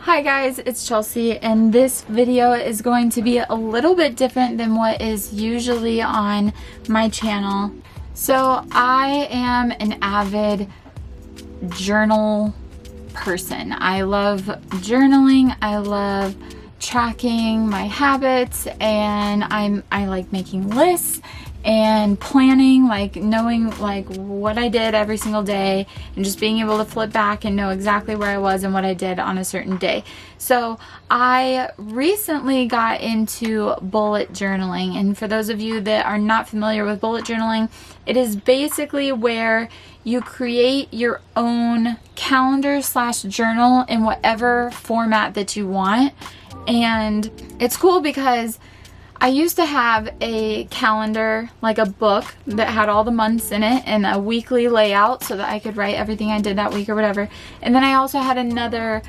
Hi guys, it's Chelsea, and this video is going to be a little bit different than what is usually on my channel. So I am an avid journal person. I love journaling, I love tracking my habits, and I like making lists and planning, like knowing like what I did every single day and just being able to flip back and know exactly where I was and what I did on a certain day. So I recently got into bullet journaling, and for those of you that are not familiar with bullet journaling, it is basically where you create your own calendar / journal in whatever format that you want. And it's cool because I used to have a calendar, like a book that had all the months in it and a weekly layout so that I could write everything I did that week or whatever. And then I also had another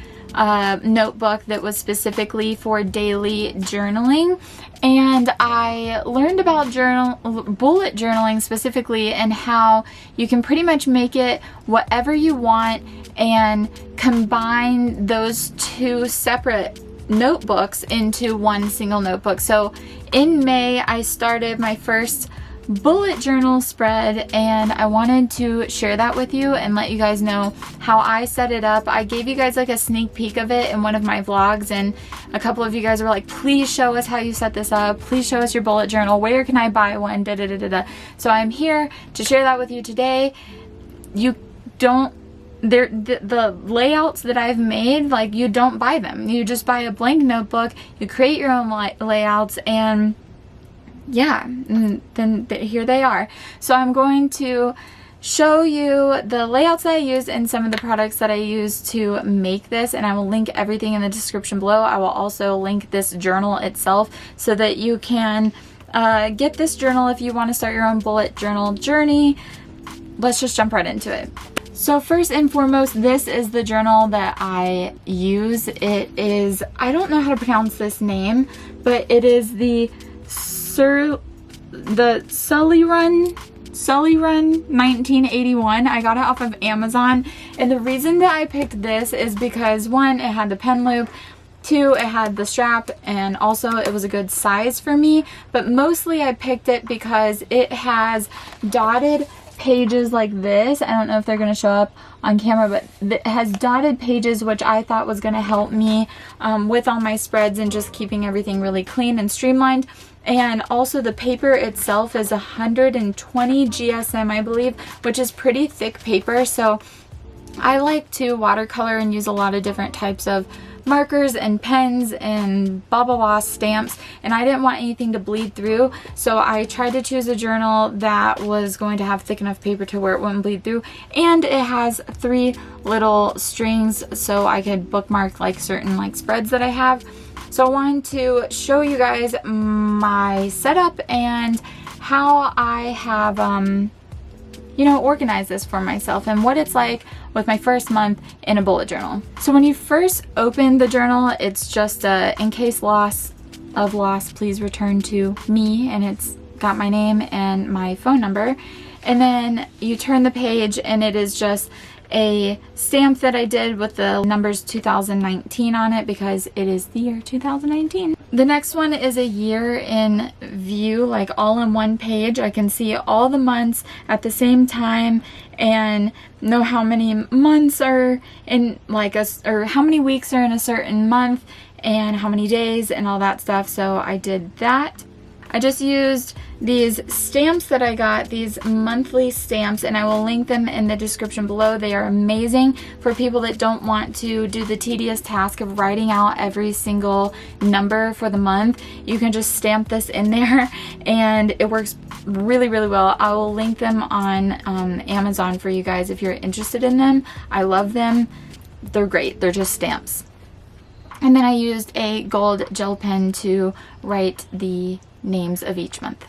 notebook that was specifically for daily journaling. And I learned about bullet journaling specifically, and how you can pretty much make it whatever you want and combine those two separate notebooks into one single notebook. So in May I started my first bullet journal spread, and I wanted to share that with you and let you guys know how I set it up. I gave you guys like a sneak peek of it in one of my vlogs, and a couple of you guys were like, please show us how you set this up, please show us your bullet journal, where can I buy one, da da da da da. So I'm here to share that with you today. You don't the layouts that I've made, like, you don't buy them. You just buy a blank notebook, you create your own layouts, and yeah, and then here they are. So I'm going to show you the layouts that I use and some of the products that I use to make this, and I will link everything in the description below. I will also link this journal itself so that you can get this journal if you want to start your own bullet journal journey. Let's just jump right into it. So first and foremost, this is the journal that I use. It is, I don't know how to pronounce this name, but it is the Sully Run 1981. I got it off of Amazon, and the reason that I picked this is because, one, it had the pen loop, two, it had the strap, and also it was a good size for me. But mostly I picked it because it has dotted pages like this. I don't know if they're going to show up on camera, but it has dotted pages, which I thought was going to help me with all my spreads and just keeping everything really clean and streamlined. And also the paper itself is 120 GSM, I believe, which is pretty thick paper. So I like to watercolor and use a lot of different types of markers and pens and blah blah blah stamps, and I didn't want anything to bleed through, so I tried to choose a journal that was going to have thick enough paper to where it wouldn't bleed through, and it has 3 little strings so I could bookmark like certain like spreads that I have. So I wanted to show you guys my setup and how I have organize this for myself and what it's like with my first month in a bullet journal. So when you first open the journal, it's just in case of loss, please return to me, and it's got my name and my phone number. And then you turn the page, and it is just a stamp that I did with the numbers 2019 on it because it is the year 2019. The next one is a year in view, like all in one page. I can see all the months at the same time and know how many months are in like or how many weeks are in a certain month and how many days and all that stuff. So I did that. I just used these stamps that I got, these monthly stamps, and I will link them in the description below. They are amazing for people that don't want to do the tedious task of writing out every single number for the month. You can just stamp this in there, and it works really, really well. I will link them on Amazon for you guys if you're interested in them. I love them. They're great. They're just stamps. And then I used a gold gel pen to write the names of each month.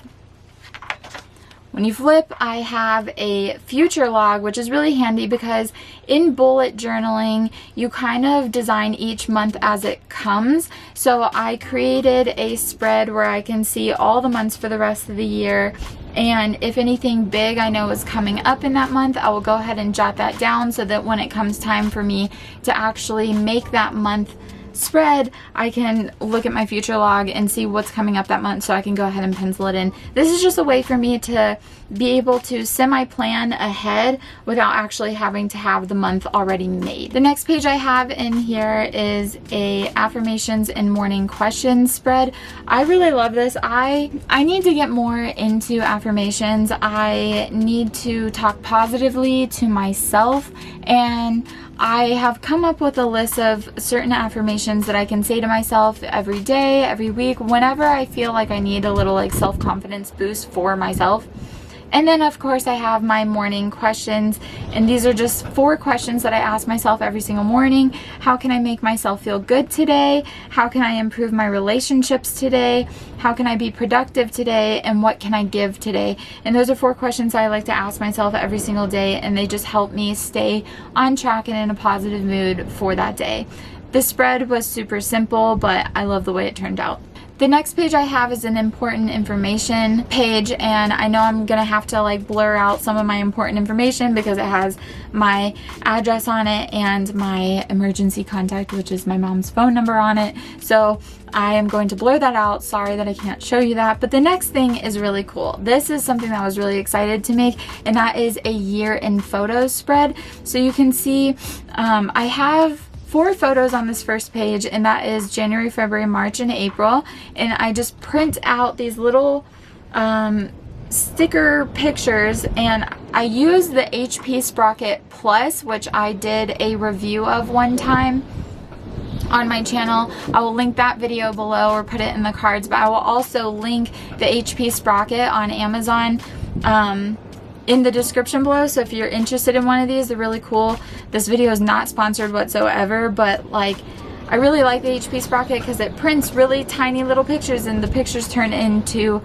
When you flip, I have a future log, which is really handy because in bullet journaling, you kind of design each month as it comes. So I created a spread where I can see all the months for the rest of the year, and if anything big I know is coming up in that month, I will go ahead and jot that down so that when it comes time for me to actually make that month spread, I can look at my future log and see what's coming up that month, so I can go ahead and pencil it in. This is just a way for me to be able to semi-plan ahead without actually having to have the month already made. The next page I have in here is a affirmations and morning questions spread. I really love this. I need to get more into affirmations. I need to talk positively to myself, and I have come up with a list of certain affirmations that I can say to myself every day, every week, whenever I feel like I need a little like self-confidence boost for myself. And then of course I have my morning questions, and these are just 4 questions that I ask myself every single morning. How can I make myself feel good today? How can I improve my relationships today? How can I be productive today? And what can I give today? And those are 4 questions I like to ask myself every single day, and they just help me stay on track and in a positive mood for that day. The spread was super simple, but I love the way it turned out. The next page I have is an important information page, and I know I'm gonna have to like blur out some of my important information because it has my address on it and my emergency contact, which is my mom's phone number, on it. So I am going to blur that out. Sorry that I can't show you that. But the next thing is really cool. This is something that I was really excited to make, and that is a year in photos spread. So you can see I have 4 photos on this first page, and that is January, February, March, and April. And I just print out these little sticker pictures, and I use the HP Sprocket Plus, which I did a review of one time on my channel. I will link that video below or put it in the cards, but I will also link the HP Sprocket on Amazon in the description below. So if you're interested in one of these, they're really cool. This video is not sponsored whatsoever, but like, I really like the HP Sprocket because it prints really tiny little pictures, and the pictures turn into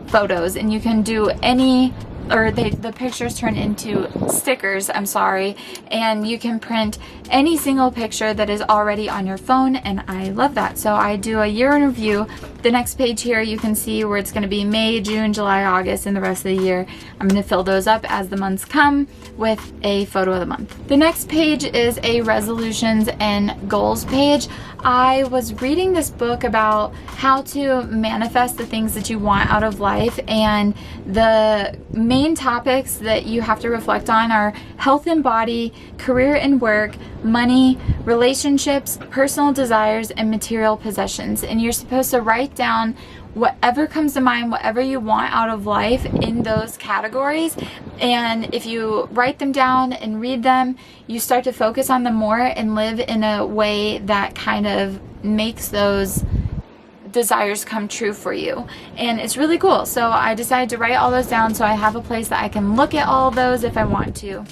photos, and you can do any, or the pictures turn into stickers, I'm sorry, and you can print any single picture that is already on your phone, and I love that. So I do a year in review. The next page here you can see where it's going to be May, June, July, August, and the rest of the year. I'm going to fill those up as the months come with a photo of the month. The next page is a resolutions and goals page. I was reading this book about how to manifest the things that you want out of life, and the main topics that you have to reflect on are health and body, career and work, money, relationships, personal desires, and material possessions. And you're supposed to write down whatever comes to mind, whatever you want out of life in those categories. And if you write them down and read them, you start to focus on them more and live in a way that kind of makes those desires come true for you. And it's really cool. So I decided to write all those down so I have a place that I can look at all of those if I want to.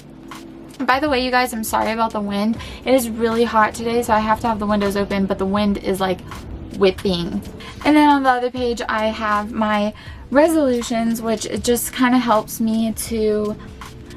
By the way, you guys, I'm sorry about the wind. It is really hot today, so I have to have the windows open, but the wind is like whipping. And then on the other page I have my resolutions, which it just kind of helps me to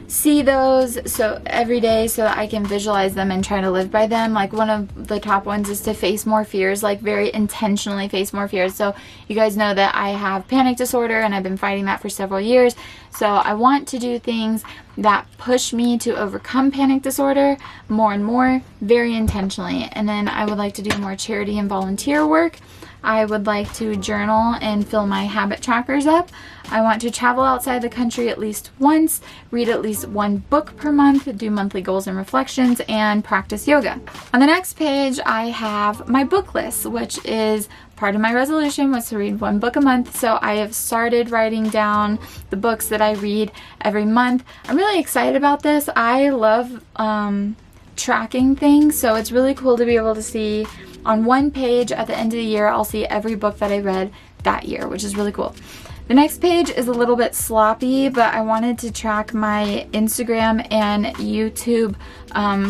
see those so every day so that I can visualize them and try to live by them. Like one of the top ones is to face more fears, like very intentionally face more fears. So you guys know that I have panic disorder, and I've been fighting that for several years. So I want to do things that push me to overcome panic disorder more and more, very intentionally. And then I would like to do more charity and volunteer work. I would like to journal and fill my habit trackers up. I want to travel outside the country at least once, read at least 1 book per month, do monthly goals and reflections, and practice yoga. On the next page, I have my book list, which is part of my resolution was to read 1 book a month. So I have started writing down the books that I read every month. I'm really excited about this. I love tracking things, so it's really cool to be able to see on 1 page at the end of the year. I'll see every book that I read that year, which is really cool. The next page is a little bit sloppy, but I wanted to track my Instagram and YouTube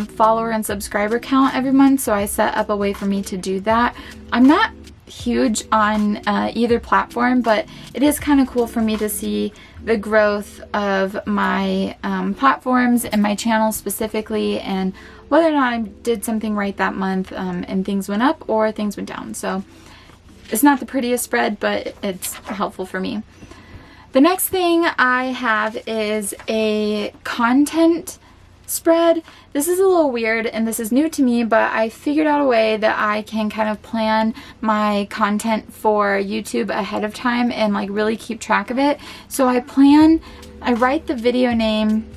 follower and subscriber count every month, so I set up a way for me to do that. I'm not huge on either platform, but it is kind of cool for me to see the growth of my platforms and my channel specifically, and whether or not I did something right that month and things went up or things went down. So it's not the prettiest spread, but it's helpful for me. The next thing I have is a content spread. This is a little weird and this is new to me, but I figured out a way that I can kind of plan my content for YouTube ahead of time and like really keep track of it. So I write the video name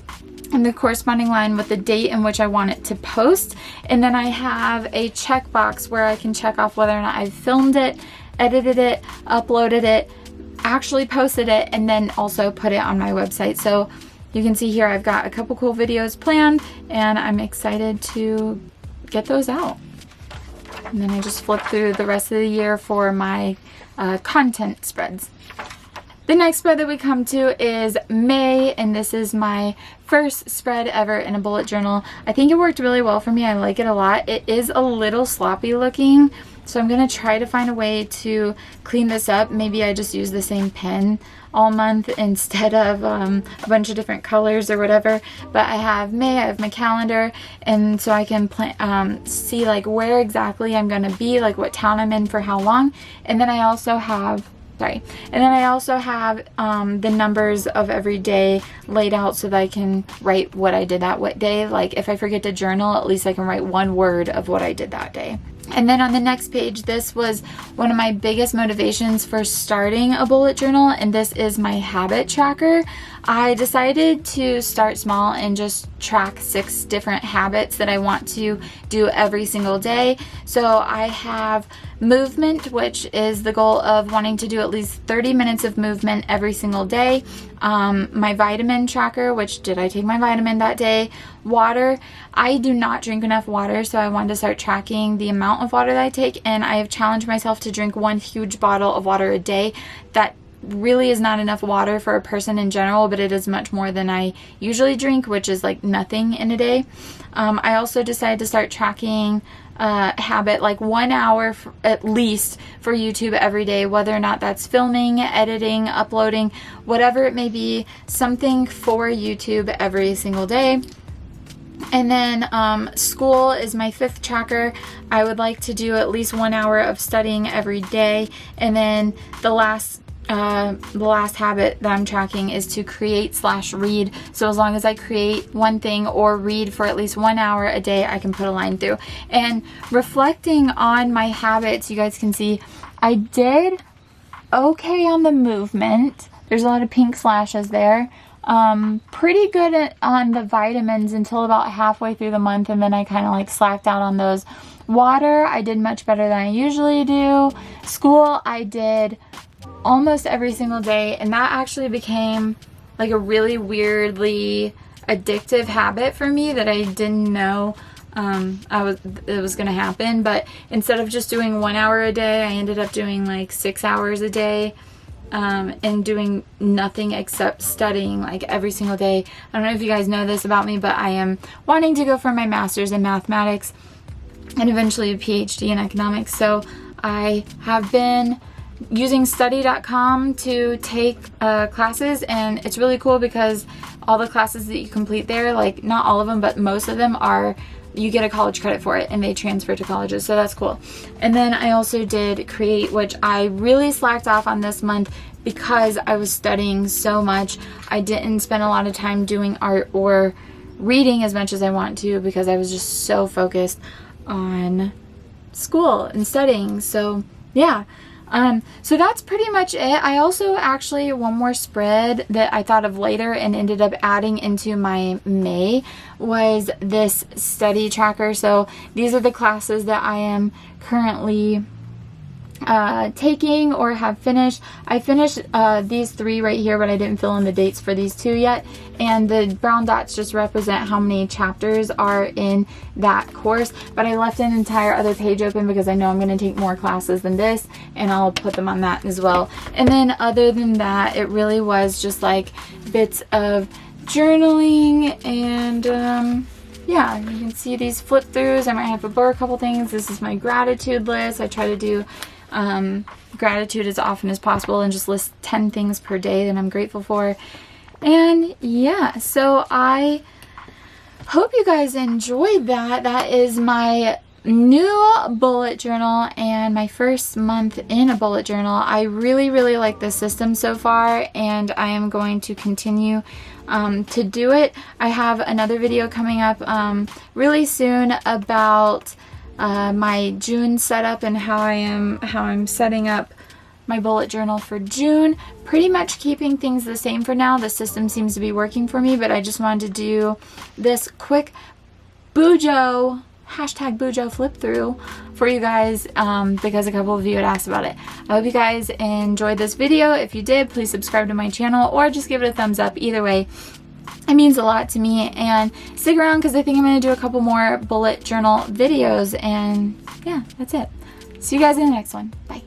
and the corresponding line with the date in which I want it to post, and then I have a checkbox where I can check off whether or not I've filmed it, edited it, uploaded it, actually posted it, and then also put it on my website. So you can see here I've got a couple cool videos planned and I'm excited to get those out. And then I just flip through the rest of the year for my content spreads. The next spread that we come to is May, and this is my first spread ever in a bullet journal. I think it worked really well for me. I like it a lot. It is a little sloppy looking, so I'm going to try to find a way to clean this up. Maybe I just use the same pen all month instead of a bunch of different colors or whatever. But I have May, I have my calendar, and so I can see like where exactly I'm going to be, like what town I'm in for how long. And then I also have the numbers of every day laid out so that I can write what I did that day. Like if I forget to journal, at least I can write one word of what I did that day. And then on the next page, this was one of my biggest motivations for starting a bullet journal, and this is my habit tracker. I decided to start small and just track 6 different habits that I want to do every single day. So I have movement, which is the goal of wanting to do at least 30 minutes of movement every single day. My vitamin tracker, which did I take my vitamin that day. Water, I do not drink enough water, so I wanted to start tracking the amount of water that I take, and I have challenged myself to drink 1 huge bottle of water a day. That really is not enough water for a person in general, but it is much more than I usually drink, which is like nothing in a day. I also decided to start tracking habit, like 1 hour at least for YouTube every day, whether or not that's filming, editing, uploading, whatever it may be, something for YouTube every single day. And then school is my 5th tracker. I would like to do at least 1 hour of studying every day. And then the last habit that I'm tracking is to create/read. So as long as I create one thing or read for at least 1 hour a day, I can put a line through. And reflecting on my habits, you guys can see I did okay on the movement. There's a lot of pink slashes there. Pretty good on the vitamins until about halfway through the month, and then I kind of like slacked out on those. Water, I did much better than I usually do. School, I did almost every single day, and that actually became like a really weirdly addictive habit for me that I didn't know it was gonna happen. But instead of just doing 1 hour a day, I ended up doing like 6 hours a day, and doing nothing except studying like every single day. I don't know if you guys know this about me, but I am wanting to go for my master's in mathematics and eventually a PhD in economics. So I have been using study.com to take classes, and it's really cool because all the classes that you complete there, like not all of them, but most of them are, you get a college credit for it and they transfer to colleges, so that's cool. And then I also did create, which I really slacked off on this month because I was studying so much. I didn't spend a lot of time doing art or reading as much as I want to because I was just so focused on school and studying. So yeah. So that's pretty much it. I also actually, one more spread that I thought of later and ended up adding into my May was this study tracker. So these are the classes that I am currently taking or have finished. I finished these 3 right here, but I didn't fill in the dates for these 2 yet. And the brown dots just represent how many chapters are in that course. But I left an entire other page open because I know I'm going to take more classes than this, and I'll put them on that as well. And then other than that, it really was just like bits of journaling and yeah, you can see these flip throughs. I might have to blur a couple things. This is my gratitude list. I try to do gratitude as often as possible and just list 10 things per day that I'm grateful for. And yeah, so I hope you guys enjoyed that. That is my new bullet journal and my first month in a bullet journal. I really like this system so far, and I am going to continue to do it. I have another video coming up really soon about my June setup and how I'm setting up my bullet journal for June. Pretty much keeping things the same for now. The system seems to be working for me, but I just wanted to do this quick Bujo, hashtag Bujo flip through for you guys because a couple of you had asked about it. I hope you guys enjoyed this video. If you did, please subscribe to my channel or just give it a thumbs up. Either way, it means a lot to me, and stick around because I think I'm going to do a couple more bullet journal videos, and yeah, that's it. See you guys in the next one. Bye.